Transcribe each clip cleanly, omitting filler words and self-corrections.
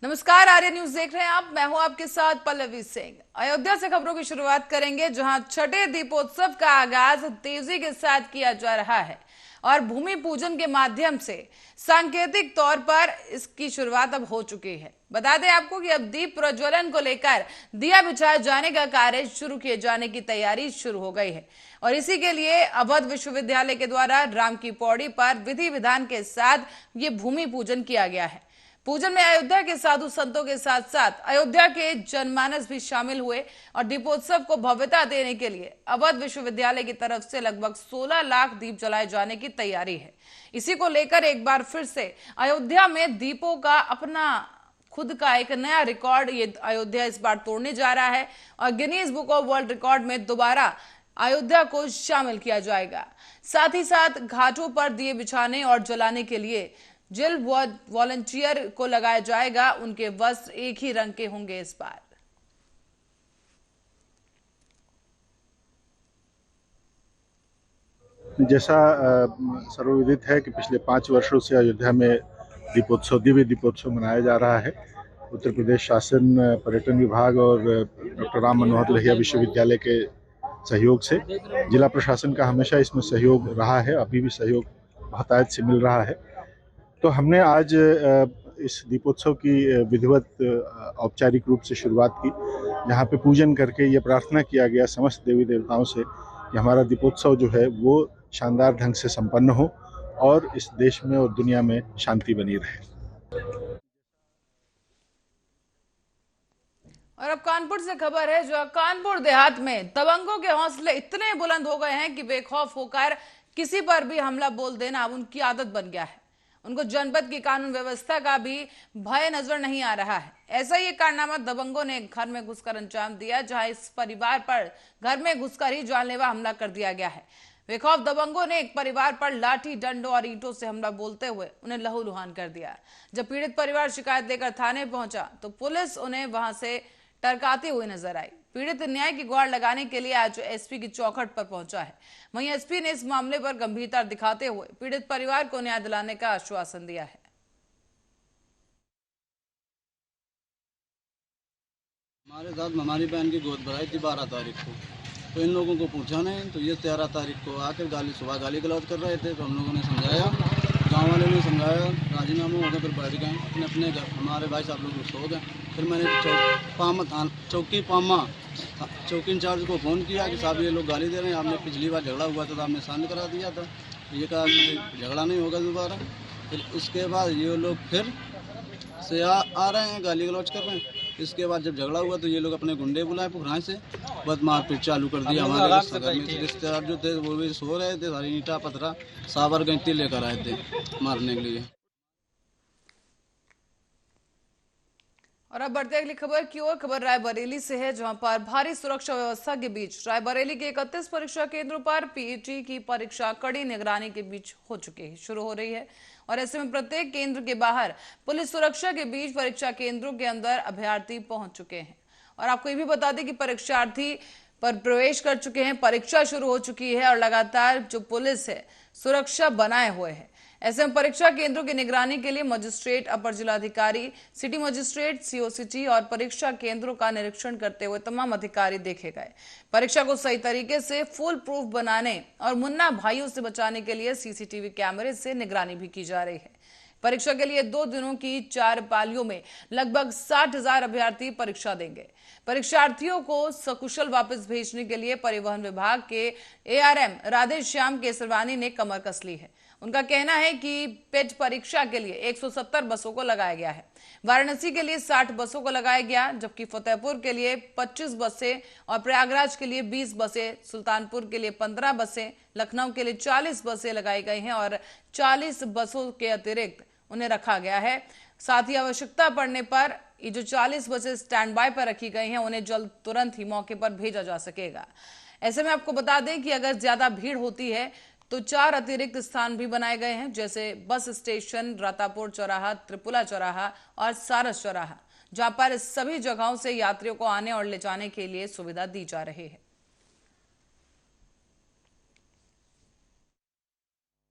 नमस्कार, आर्य न्यूज देख रहे हैं आप। मैं हूं आपके साथ पल्लवी सिंह। अयोध्या से खबरों की शुरुआत करेंगे, जहां छठे दीपोत्सव का आगाज तेजी के साथ किया जा रहा है और भूमि पूजन के माध्यम से सांकेतिक तौर पर इसकी शुरुआत अब हो चुकी है। बता दें आपको कि अब दीप प्रज्वलन को लेकर दिया बिछाए जाने का कार्य शुरू किए जाने की तैयारी शुरू हो गई है और इसी के लिए अवध विश्वविद्यालय के द्वारा राम की पौड़ी पर विधि विधान के साथ ये भूमि पूजन किया गया है। पूजन में अयोध्या के साधु संतों के साथ साथ अयोध्या के जनमानस भी शामिल हुए और दीपोत्सव को भव्यता देने के लिए अवध विश्वविद्यालय की तरफ से लगभग 16 लाख दीप जलाए जाने की तैयारी है। इसी को लेकर एक बार फिर से अयोध्या में दीपों का अपना खुद का एक नया रिकॉर्ड ये अयोध्या इस बार तोड़ने जा रहा है और Guinness book of world record में दोबारा अयोध्या को शामिल किया जाएगा। साथ ही साथ घाटों पर दिए बिछाने और जलाने के लिए जिल वॉलंटियर को लगाया जाएगा। उनके वस्त्र एक ही रंग के होंगे इस बार। जैसा सर्वविदित है कि पिछले 5 वर्षों से अयोध्या में दीपोत्सव, दिव्य दीपोत्सव मनाया जा रहा है। उत्तर प्रदेश शासन, पर्यटन विभाग और डॉक्टर राम मनोहर लोहिया विश्वविद्यालय के सहयोग से जिला प्रशासन का हमेशा इसमें सहयोग रहा है, अभी भी सहयोग बहुतायत से मिल रहा है। तो हमने आज इस दीपोत्सव की विधिवत औपचारिक रूप से शुरुआत की, जहाँ पे पूजन करके ये प्रार्थना किया गया समस्त देवी देवताओं से कि हमारा दीपोत्सव जो है वो शानदार ढंग से संपन्न हो और इस देश में और दुनिया में शांति बनी रहे। और अब कानपुर से खबर है, जो कानपुर देहात में दबंगों के हौसले इतने बुलंद हो गए हैं कि बेखौफ होकर किसी पर भी हमला बोल देना अब उनकी आदत बन गया है। उनको जनपद की कानून व्यवस्था का भी भय नजर नहीं आ रहा है। ऐसा ही कारनामा दबंगों ने घर में घुसकर अंजाम दिया, जहां इस परिवार पर घर में घुसकर ही जानलेवा हमला कर दिया गया है। बेखौफ दबंगों ने एक परिवार पर लाठी, डंडों और ईंटों से हमला बोलते हुए उन्हें लहूलुहान कर दिया। जब पीड़ित परिवार शिकायत लेकर थाने पहुंचा तो पुलिस उन्हें वहां से टरकाती हुई नजर आई। पीड़ित न्याय की गुहार लगाने के लिए आज एसपी की चौखट पर पहुंचा है। वहीं एसपी ने इस मामले पर गंभीरता दिखाते हुए पीड़ित परिवार को न्याय दिलाने का आश्वासन दिया है। हमारे साथ हमारी बहन की गोद भराई थी 12 तारीख को, तो इन लोगों को पूछा नहीं, तो ये 13 तारीख को आकर सुबह गाली गलौज कर रहे थे। तो हम लोगों ने समझाया, गाँव वाले ने समझाया, राजीनामा हो गया, फिर बैठ गए अपने घर। हमारे भाई साहब लोग सो गए। फिर मैंने चौकी इंचार्ज को फ़ोन किया कि साहब ये लोग गाली दे रहे हैं, आपने पिछली बार झगड़ा हुआ था तो आपने शांत करा दिया था, ये कहा कि झगड़ा नहीं होगा दोबारा। फिर इसके बाद ये लोग फिर से आ रहे हैं, गाली गलौज कर रहे हैं। इसके बाद जब झगड़ा हुआ तो ये लोग अपने गुंडे बुलाए पुखराए से, बस मारपीट चालू कर दिया। हमारे रिश्तेदार जो थे वो भी सो रहे थे, सारी ईंटा पत्थरा साबर गैंती लेकर आए थे मारने के लिए। और अब बढ़ते अगली खबर की ओर। खबर रायबरेली से है, जहां पर भारी सुरक्षा व्यवस्था के बीच रायबरेली के 31 परीक्षा केंद्रों पर पीईटी की परीक्षा कड़ी निगरानी के बीच शुरू हो रही है और ऐसे में प्रत्येक केंद्र के बाहर पुलिस सुरक्षा के बीच परीक्षा केंद्रों के अंदर अभ्यर्थी पहुंच चुके हैं। और आपको ये भी बता दें कि परीक्षार्थी पर प्रवेश कर चुके हैं, परीक्षा शुरू हो चुकी है और लगातार जो पुलिस है सुरक्षा बनाए हुए है। ऐसे में परीक्षा केंद्रों की निगरानी के लिए मजिस्ट्रेट, अपर जिलाधिकारी, सिटी मजिस्ट्रेट, सीओ सिटी और परीक्षा केंद्रों का निरीक्षण करते हुए तमाम अधिकारी देखे गए। परीक्षा को सही तरीके से फुल प्रूफ बनाने और मुन्ना भाइयों से बचाने के लिए सीसीटीवी कैमरे से निगरानी भी की जा रही है। परीक्षा के लिए 2 दिनों की 4 पालियों में लगभग 60,000 अभ्यर्थी परीक्षा देंगे। परीक्षार्थियों को सकुशल वापस भेजने के लिए परिवहन विभाग के एआरएम राधेश्याम केसरवानी ने कमर कस ली है। उनका कहना है कि पेट परीक्षा के लिए 170 बसों को लगाया गया है, वाराणसी के लिए 60 बसों को लगाया गया, जबकि फतेहपुर के लिए 25 बसें और प्रयागराज के लिए 20 बसें, सुल्तानपुर के लिए 15 बसें, लखनऊ के लिए 40 बसें लगाई गई हैं और 40 बसों के अतिरिक्त उन्हें रखा गया है। साथ ही आवश्यकता पड़ने पर ये जो 40 बसें स्टैंड बाय पर रखी गई हैं, उन्हें जल्द तुरंत ही मौके पर भेजा जा सकेगा। ऐसे में आपको बता दें कि अगर ज्यादा भीड़ होती है तो 4 अतिरिक्त स्थान भी बनाए गए हैं, जैसे बस स्टेशन, रातापुर चौराहा, त्रिपुला चौराहा और सारस चौराहा, जहां पर सभी जगहों से यात्रियों को आने और ले जाने के लिए सुविधा दी जा रही है।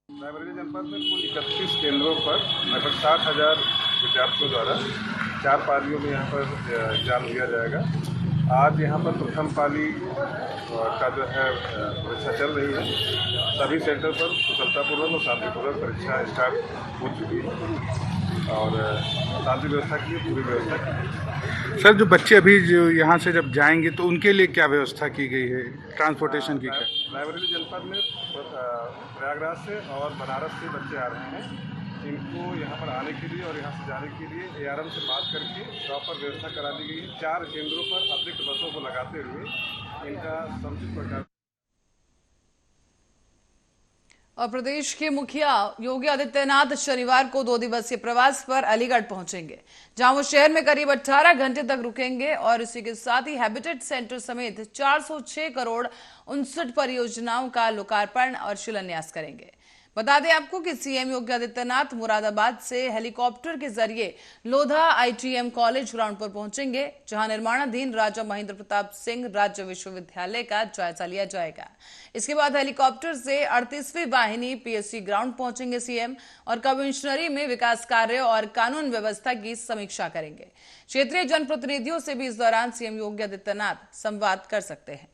रायबरेली जनपद में कुल 31 केंद्रों पर लगभग 60,000 विद्यार्थियों द्वारा 4 पालियों में यहाँ पर एग्जाम दिया जाएगा। आज यहाँ पर प्रथम पाली का जो है परीक्षा चल रही है। सभी सेंटर पर सफलतापूर्वक और शांतिपूर्वक परीक्षा स्टार्ट हो चुकी है और शांति व्यवस्था की पूरी व्यवस्था की। सर, जो बच्चे अभी जो यहाँ से जब जाएंगे तो उनके लिए क्या व्यवस्था की गई है, ट्रांसपोर्टेशन की? रायबरेली जनपद में प्रयागराज से और बनारस से बच्चे आ रहे हैं। इनको यहाँ पर आने के लिए और यहाँ से जाने के लिए ARM से बात करके प्रॉपर व्यवस्था करा दी गई है। 4 केंद्रों पर अतिरिक्त बसों को लगाते हुए इनका समुचित प्रकार। और प्रदेश के मुखिया योगी आदित्यनाथ शनिवार को 2 दिवसीय प्रवास पर अलीगढ़ पहुंचेंगे, जहां वो शहर में करीब 18 घंटे तक रुकेंगे और इसी के साथ ही हैबिटेट सेंटर समेत 406 करोड़ 59 परियोजनाओं का लोकार्पण और शिलान्यास करेंगे। बता दें आपको कि सीएम योगी आदित्यनाथ मुरादाबाद से हेलीकॉप्टर के जरिए लोधा ITM कॉलेज ग्राउंड पर पहुंचेंगे, जहां निर्माणाधीन राजा महेंद्र प्रताप सिंह राज्य विश्वविद्यालय का जायजा लिया जाएगा। इसके बाद हेलीकॉप्टर से 38वीं वाहिनी PSC ग्राउंड पहुंचेंगे सीएम और कमिश्नरी में विकास कार्य और कानून व्यवस्था की समीक्षा करेंगे। क्षेत्रीय जनप्रतिनिधियों से भी इस दौरान सीएम योगी आदित्यनाथ संवाद कर सकते हैं।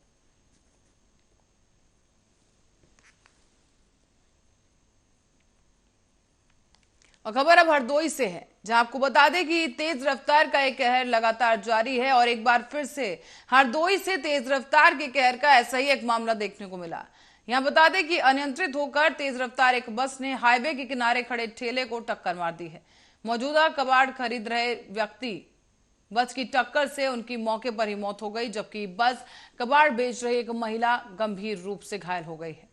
और खबर अब हरदोई से है, जहां आपको बता दें कि तेज रफ्तार का एक कहर लगातार जारी है और एक बार फिर से हरदोई से तेज रफ्तार के कहर का ऐसा ही एक मामला देखने को मिला। यहां बता दें कि अनियंत्रित होकर तेज रफ्तार एक बस ने हाईवे के किनारे खड़े ठेले को टक्कर मार दी है। मौजूदा कबाड़ खरीद रहे व्यक्ति बस की टक्कर से उनकी मौके पर ही मौत हो गई, जबकि बस कबाड़ बेच रही एक महिला गंभीर रूप से घायल हो गई है।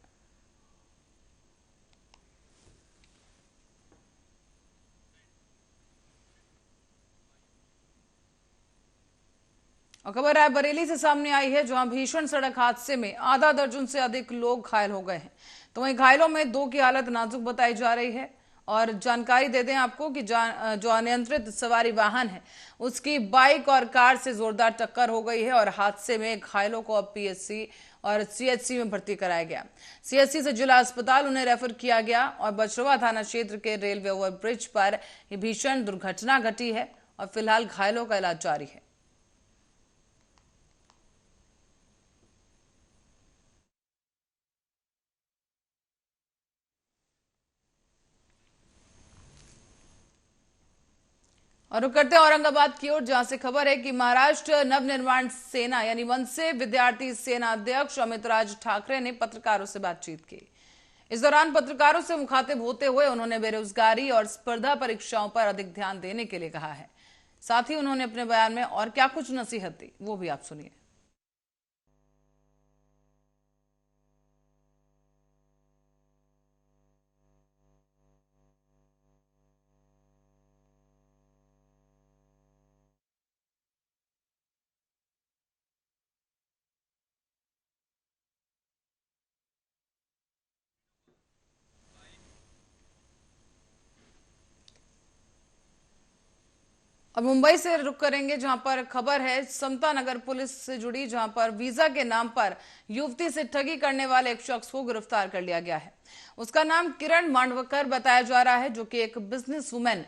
और खबर रायबरेली से सामने आई है, जहां भीषण सड़क हादसे में आधा दर्जन से अधिक लोग घायल हो गए हैं। तो वहीं घायलों में 2 की हालत नाजुक बताई जा रही है। और जानकारी दे दें आपको कि जो अनियंत्रित सवारी वाहन है उसकी बाइक और कार से जोरदार टक्कर हो गई है और हादसे में घायलों को अब PSC और CHC में भर्ती कराया गया। CHC से जिला अस्पताल उन्हें रेफर किया गया और बछरवा थाना क्षेत्र के रेलवे ओवरब्रिज पर यह भीषण दुर्घटना घटी है और फिलहाल घायलों का इलाज जारी है। और रुक करते हैं औरंगाबाद की ओर, जहां से खबर है कि महाराष्ट्र नवनिर्माण सेना यानी मनसे विद्यार्थी सेना अध्यक्ष अमित राज ठाकरे ने पत्रकारों से बातचीत की। इस दौरान पत्रकारों से मुखातिब होते हुए उन्होंने बेरोजगारी और स्पर्धा परीक्षाओं पर अधिक ध्यान देने के लिए कहा है। साथ ही उन्होंने अपने बयान में और क्या कुछ नसीहत दी, वो भी आप सुनिए। अब मुंबई से रुक करेंगे, जहां पर खबर है समता नगर पुलिस से जुड़ी, जहां पर वीजा के नाम पर युवती से ठगी करने वाले एक शख्स को गिरफ्तार कर लिया गया है। उसका नाम किरण मांडवकर बताया जा रहा है, जो कि एक बिजनेस वुमेन,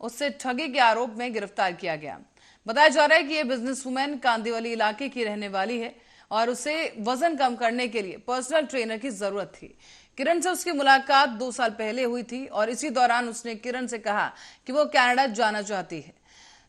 उससे ठगी के आरोप में गिरफ्तार किया गया। बताया जा रहा है कि यह बिजनेस वुमेन कांदिवली इलाके की रहने वाली है और उसे वजन कम करने के लिए पर्सनल ट्रेनर की जरूरत थी। किरण से उसकी मुलाकात 2 साल पहले हुई थी और इसी दौरान उसने किरण से कहा कि वो कनाडा जाना चाहती है।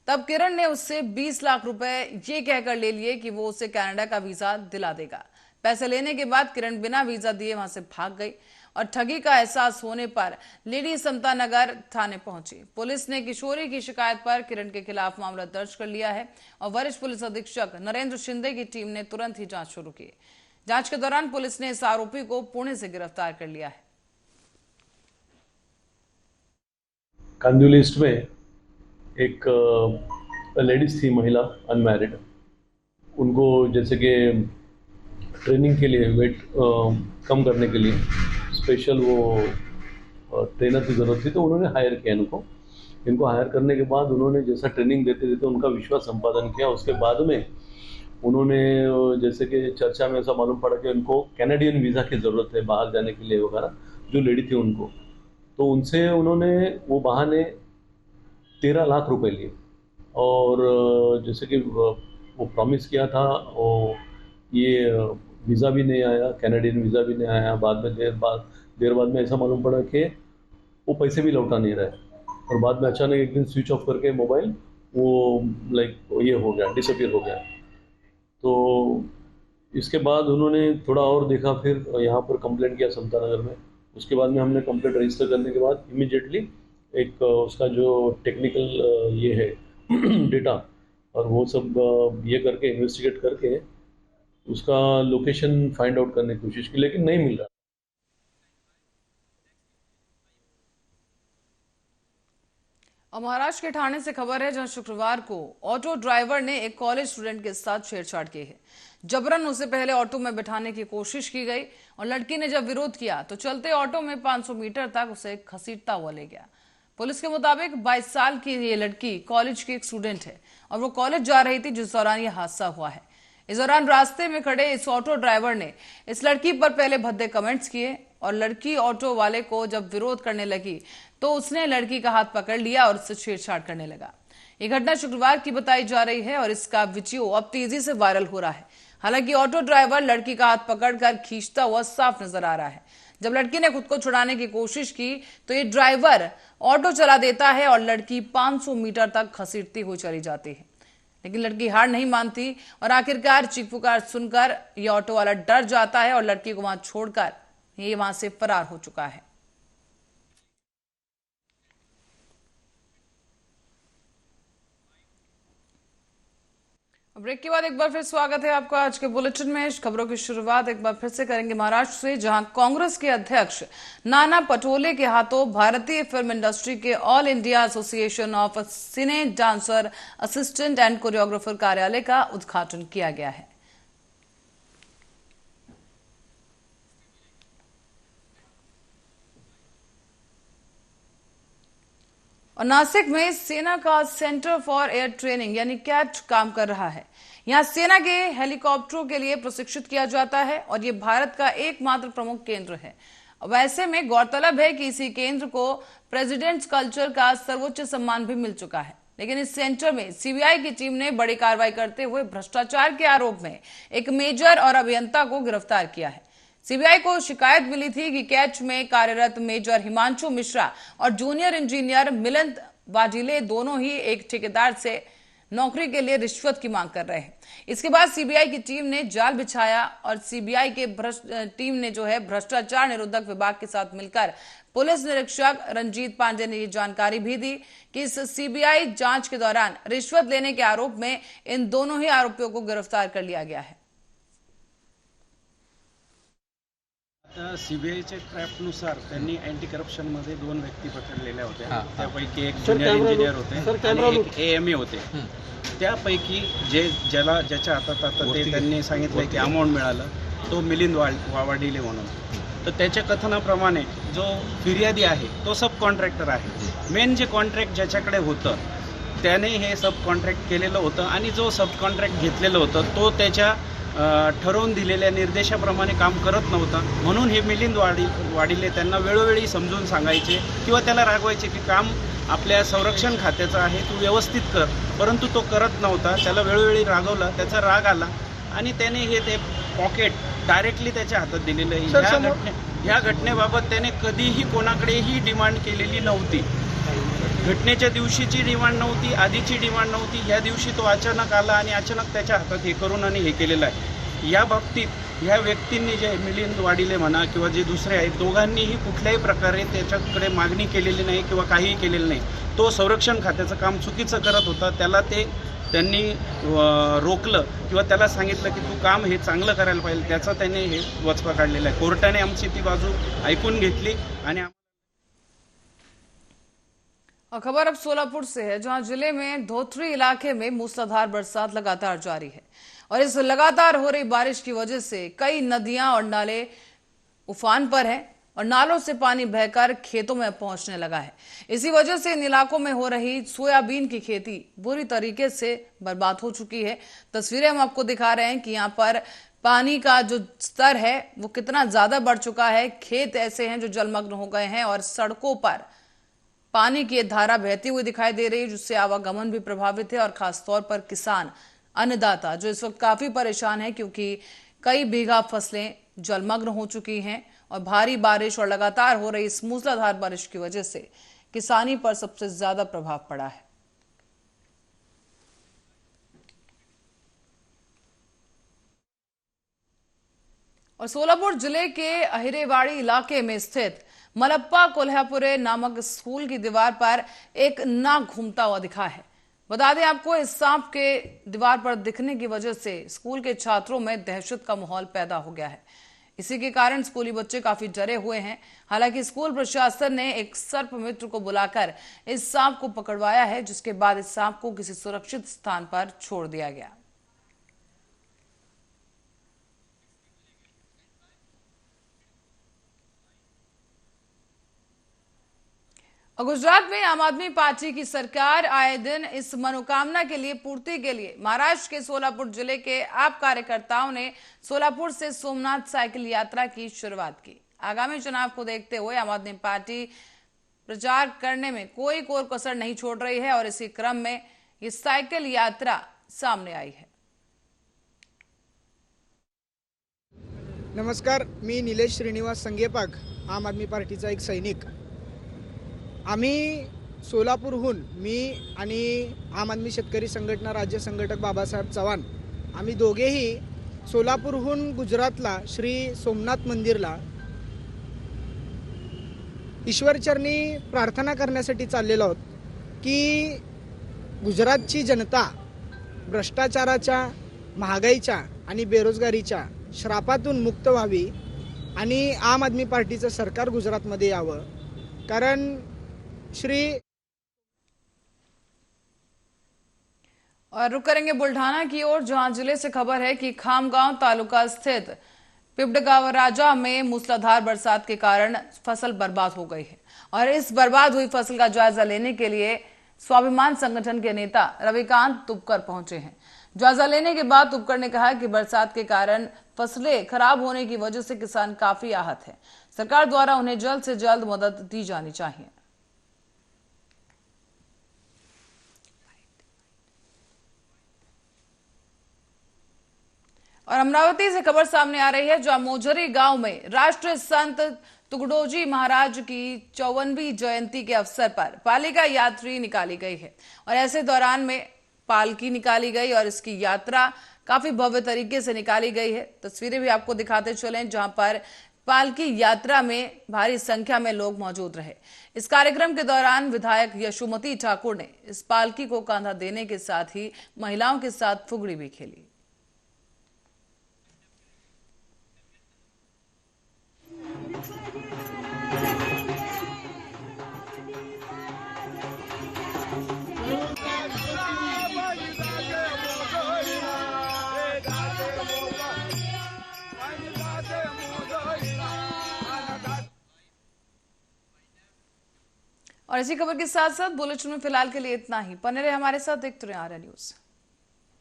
तब किरण ने उससे 20 लाख रुपए ये कहकर ले लिए कि वो उसे कनाडा का वीजा दिला देगा। पैसे लेने के बाद किरण बिना वीजा दिए वहां से भाग गई और ठगी का एहसास होने पर लेडी समता नगर थाने पहुंची। पुलिस ने किशोरी की शिकायत पर किरण के खिलाफ मामला दर्ज कर लिया है और वरिष्ठ पुलिस अधीक्षक नरेंद्र शिंदे की टीम ने तुरंत ही जांच शुरू की। जांच के दौरान पुलिस ने इस आरोपी को पुणे से गिरफ्तार कर लिया है। कांदिवली ईस्ट में एक लेडीज थी, महिला अनमैरिड, उनको जैसे कि ट्रेनिंग के लिए वेट कम करने के लिए स्पेशल वो ट्रेनर की ज़रूरत थी, तो उन्होंने हायर किया इनको हायर करने के बाद उन्होंने जैसा ट्रेनिंग देते देते उनका विश्वास संपादन किया। उसके बाद में उन्होंने जैसे कि चर्चा में ऐसा मालूम पड़ा कि उनको कैनेडियन वीज़ा की ज़रूरत है बाहर जाने के लिए वगैरह, जो लेडी थी उनको, तो उनसे उन्होंने वो बहाने 13 लाख रुपए लिए और जैसे कि वो प्रॉमिस किया था, वो ये वीज़ा भी नहीं आया, कैनेडियन वीज़ा भी नहीं आया। बाद में देर बाद में ऐसा मालूम पड़ा कि वो पैसे भी लौटा नहीं रहे, और बाद में अचानक एक दिन स्विच ऑफ करके मोबाइल वो लाइक ये हो गया, डिसअपीयर हो गया। तो इसके बाद उन्होंने थोड़ा और देखा, फिर यहाँ पर कंप्लेंट किया समता नगर में। उसके बाद में हमने कंप्लेंट रजिस्टर करने के बाद इमीडिएटली एक उसका जो टेक्निकल ये है डेटा, और वो सब ये करके इन्वेस्टिगेट करके उसका लोकेशन फाइंड आउट करने की कोशिश की, लेकिन नहीं मिल रहा। और महाराष्ट्र के ठाणे से खबर है, जहां शुक्रवार को ऑटो ड्राइवर ने एक कॉलेज स्टूडेंट के साथ छेड़छाड़ की है। जबरन उसे पहले ऑटो में बिठाने की कोशिश की गई और लड़की ने जब विरोध किया तो चलते ऑटो में 500 मीटर तक उसे घसीटता हुआ ले गया। पुलिस के मुताबिक 22 साल की ये लड़की कॉलेज की एक स्टूडेंट है और वो कॉलेज जा रही थी जिस दौरान ये हादसा हुआ है। इस दौरान रास्ते में खड़े इस ऑटो ड्राइवर ने इस लड़की पर पहले भद्दे कमेंट्स किए और लड़की ऑटो वाले को जब विरोध करने लगी तो उसने लड़की का हाथ पकड़ लिया और उससे छेड़छाड़ करने लगा। ये घटना शुक्रवार की बताई जा रही है और इसका वीडियो अब तेजी से वायरल हो रहा है। हालांकि ऑटो ड्राइवर लड़की का हाथ पकड़कर खींचता हुआ साफ नजर आ रहा है। जब लड़की ने खुद को छुड़ाने की कोशिश की तो ये ड्राइवर ऑटो चला देता है और लड़की 500 मीटर तक घसीटती हुई चली जाती है। लेकिन लड़की हार नहीं मानती और आखिरकार चीख पुकार सुनकर ये ऑटो वाला डर जाता है और लड़की को वहां छोड़कर ये वहां से फरार हो चुका है। ब्रेक के बाद एक बार फिर स्वागत है आपका आज के बुलेटिन में। खबरों की शुरुआत एक बार फिर से करेंगे महाराष्ट्र से, जहां कांग्रेस के अध्यक्ष नाना पटोले के हाथों भारतीय फिल्म इंडस्ट्री के all India association of cine dancer assistant and choreographer कार्यालय का उद्घाटन किया गया है। और नासिक में सेना का सेंटर फॉर एयर ट्रेनिंग यानी कैट काम कर रहा है। यहां सेना के हेलीकॉप्टरों के लिए प्रशिक्षित किया जाता है और ये भारत का एकमात्र प्रमुख केंद्र है। वैसे में गौरतलब है कि इसी केंद्र को प्रेसिडेंट्स कल्चर का सर्वोच्च सम्मान भी मिल चुका है। लेकिन इस सेंटर में सीबीआई की टीम ने बड़ी कार्रवाई करते हुए भ्रष्टाचार के आरोप में एक मेजर और अभियंता को गिरफ्तार किया है। सीबीआई को शिकायत मिली थी कि कैच में कार्यरत मेजर हिमांशु मिश्रा और जूनियर इंजीनियर मिलिंद वाडिले दोनों ही एक ठेकेदार से नौकरी के लिए रिश्वत की मांग कर रहे हैं। इसके बाद सीबीआई की टीम ने जाल बिछाया और सीबीआई के टीम ने जो है भ्रष्टाचार निरोधक विभाग के साथ मिलकर पुलिस निरीक्षक रंजीत पांडे ने ये जानकारी भी दी कि इस सीबीआई जांच के दौरान रिश्वत लेने के आरोप में इन दोनों ही आरोपियों को गिरफ्तार कर लिया गया है। सीबीआयच्या ट्रॅपनुसार त्यांनी अँटी करप्शनमध्ये 2 व्यक्ती पकडलेल्या होत्या। त्यापैकी एक ज्युनियर इंजिनियर होते आणि एक एएमए होते। त्यापैकी ज्याच्या हातात आता ते त्यांनी सांगितलं की अमाऊंट मिळालं तो मिलिंद वाडिले म्हणून। तर त्याच्या कथनाप्रमाणे जो फिर्यादी आहे तो सब कॉन्ट्रॅक्टर आहे। मेन जे कॉन्ट्रॅक्ट ज्याच्याकडे होतं त्याने हे सब कॉन्ट्रॅक्ट केलेलं होतं आणि जो सब कॉन्ट्रॅक्ट घेतलेलं होतं तो त्याच्या ठरवून दिलेल्या निर्देशाप्रमाणे काम करत नव्हता। म्हणून हे मिलिंद वाडिले त्यांना वेळोवेळी समजून सांगायचे किंवा त्याला रागवायचे की काम आपल्या संरक्षण खात्याचं आहे, तू व्यवस्थित कर, परंतु तो करत नव्हता। त्याला वेळोवेळी रागवला, त्याचा राग आला आणि त्याने हे ते पॉकेट डायरेक्टली त्याच्या हातात दिलेलं आहे। ह्या घटनेबाबत त्याने कधीही कोणाकडेही डिमांड केलेली नव्हती। घटनेच्या दिवशीची डिमांड नव्हती, आधीची डिमांड नव्हती। ह्या दिवशी तो अचानक आला आणि अचानक त्याच्या हातात हे करून आणि हे केलेलं आहे। या बाबतीत ह्या व्यक्तींनी जे मिलिंद वाडिले म्हणा किंवा जे दुसरे आहेत दोघांनीही कुठल्याही प्रकारे त्याच्याकडे मागणी केलेली नाही किंवा काहीही केलेलं नाही। तो संरक्षण खात्याचं काम चुकीचं करत होता, त्याला त्यांनी रोखलं किंवा त्याला सांगितलं की तू काम हे चांगलं करायला पाहिजे, त्याचा त्याने हे वचपा काढलेला आहे। कोर्टाने आमची ती बाजू ऐकून घेतली आणि और खबर अब सोलापुर से है, जहां जिले में धोत्री इलाके में मूसलाधार बरसात लगातार जारी है और इस लगातार हो रही बारिश की वजह से कई नदियां और नाले उफान पर हैं और नालों से पानी बहकर खेतों में पहुंचने लगा है। इसी वजह से इन इलाकों में हो रही सोयाबीन की खेती बुरी तरीके से बर्बाद हो चुकी है। तस्वीरें हम आपको दिखा रहे हैं कि यहाँ पर पानी का जो स्तर है वो कितना ज्यादा बढ़ चुका है। खेत ऐसे हैं जो जलमग्न हो गए हैं और सड़कों पर पानी की धारा बहती हुई दिखाई दे रही है, जिससे आवागमन भी प्रभावित है और खासतौर पर किसान अन्नदाता जो इस वक्त काफी परेशान है, क्योंकि कई बीघा फसलें जलमग्न हो चुकी हैं और भारी बारिश और लगातार हो रही इस मूसलाधार बारिश की वजह से किसानी पर सबसे ज्यादा प्रभाव पड़ा है। और सोलापुर जिले के अहिरेवाड़ी इलाके में स्थित मलप्पा कोल्हापुरे नामक स्कूल की दीवार पर एक नाग घूमता हुआ दिखा है। बता दें आपको, इस सांप के दीवार पर दिखने की वजह से स्कूल के छात्रों में दहशत का माहौल पैदा हो गया है। इसी के कारण स्कूली बच्चे काफी डरे हुए हैं। हालांकि स्कूल प्रशासन ने एक सर्प मित्र को बुलाकर इस सांप को पकड़वाया है, जिसके बाद इस सांप को किसी सुरक्षित स्थान पर छोड़ दिया गया। और गुजरात में आम आदमी पार्टी की सरकार आए दिन इस मनोकामना के लिए पूर्ति के लिए महाराष्ट्र के सोलापुर जिले के आप कार्यकर्ताओं ने सोलापुर से सोमनाथ साइकिल यात्रा की शुरुआत की। आगामी चुनाव को देखते हुए आम आदमी पार्टी प्रचार करने में कोई कोर कसर नहीं छोड़ रही है और इसी क्रम में ये साइकिल यात्रा सामने आई है। नमस्कार, मी निलेश श्रीनिवास संगेपाक, आम आदमी पार्टीचा एक सैनिक। आम्ही सोलापूरहून, मी आणि आम आदमी शेतकरी संघटना राज्य संघटक बाबासाहेब चव्हाण, आम्ही दोघेही सोलापूरहून गुजरातला श्री सोमनाथ मंदिरला ईश्वरचरणी प्रार्थना करण्यासाठी चाललेलो आहोत की गुजरातची जनता भ्रष्टाचाराच्या, महागाईच्या आणि बेरोजगारीच्या श्रापातून मुक्त व्हावी आणि आम आदमी पार्टीचं सरकार गुजरातमध्ये यावं। कारण और रुक करेंगे बुल्ढाना की ओर, जहां जिले से खबर है कि खामगांव तालुका स्थित पिपड़गांव राजा में मूसलाधार बरसात के कारण फसल बर्बाद हो गई है और इस बर्बाद हुई फसल का जायजा लेने के लिए स्वाभिमान संगठन के नेता रविकांत तुपकर पहुंचे हैं। जायजा लेने के बाद तुपकर ने कहा कि बरसात के कारण फसलें खराब होने की वजह से किसान काफी आहत है। सरकार द्वारा उन्हें जल्द से जल्द मदद दी जानी चाहिए। और अमरावती से खबर सामने आ रही है, जहां मोजरी गांव में राष्ट्रीय संत तुगडोजी महाराज की 54वीं जयंती के अवसर पर पालिका यात्री निकाली गई है और ऐसे दौरान में पालकी निकाली गई और इसकी यात्रा काफी भव्य तरीके से निकाली गई है। तस्वीरें भी आपको दिखाते चलें, जहां पर पालकी यात्रा में भारी संख्या में लोग मौजूद रहे। इस कार्यक्रम के दौरान विधायक यशोमती ठाकुर ने इस पालकी को कंधा देने के साथ ही महिलाओं के साथ फुगड़ी भी खेली। और इसी खबर के साथ साथ बुलेटिन में फिलहाल के लिए इतना ही। बने रहे हमारे साथ, देखते रहिए आर्या न्यूज।